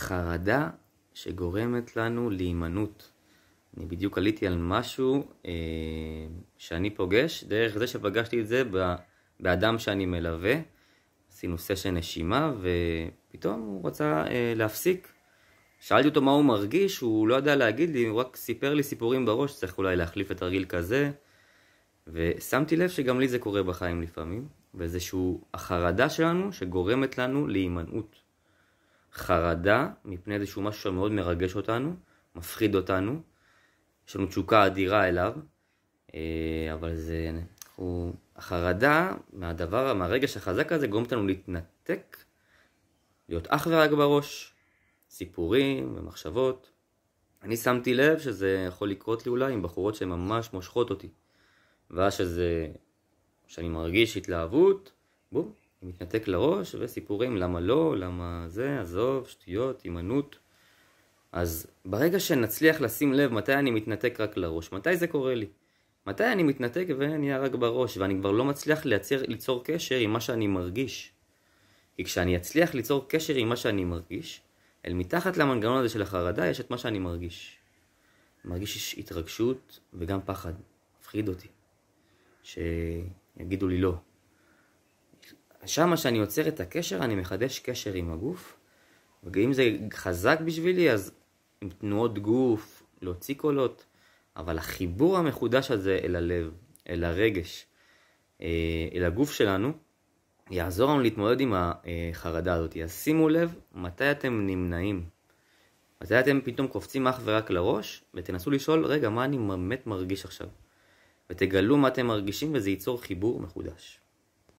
חרדה שגורמת לנו להימנעות. אני בדיוק עליתי על משהו שאני פוגש, דרך זה שפגשתי את זה באדם שאני מלווה. עשינו סשן נשימה ופתאום הוא רצה להפסיק. שאלתי אותו מה הוא מרגיש, הוא לא ידע להגיד לי, הוא רק סיפר לי סיפורים בראש, צריך אולי להחליף את תרגיל כזה. ושמתי לב שגם לי זה קורה בחיים לפעמים, וזה החרדה שלנו שגורמת לנו להימנעות. חרדה מפני איזשהו משהו שמאוד מרגש אותנו, מפחיד אותנו, יש לנו תשוקה אדירה אליו, אבל החרדה מהרגש החזק הזה גורמת לנו להתנתק, להיות אך ורק בראש, סיפורים ומחשבות. אני שמתי לב שזה יכול לקרות לי אולי עם בחורות שהן ממש מושכות אותי, ואז שאני מרגיש התלהבות, בום, אני מתנתק לראש, וסיפורים למה לא, למה זה, עזוב, שטויות, הימנעות. אז ברגע שנצליח לשים לב מתי אני מתנתק רק לראש, מתי זה קורה לי? מתי אני מתנתק ונהיה רק בראש, ואני כבר לא מצליח ליצור קשר עם מה שאני מרגיש. כי כשאני אצליח ליצור קשר עם מה שאני מרגיש, אל מתחת למנגנון הזה של החרדה יש את מה שאני מרגיש. מרגיש התרגשות וגם פחד, מפחיד אותי, שיגידו לי לא. שמה שאני יוצר את הקשר, אני מחדש קשר עם הגוף, ואם זה חזק בשבילי, אז עם תנועות גוף, להוציא קולות, אבל החיבור המחודש הזה אל הלב, אל הרגש, אל הגוף שלנו, יעזור לנו להתמודד עם החרדה הזאת. אז שימו לב מתי אתם נמנעים, מתי אתם פתאום קופצים אך ורק לראש, ותנסו לשאול, רגע, מה אני באמת מרגיש עכשיו? ותגלו מה אתם מרגישים, וזה ייצור חיבור מחודש.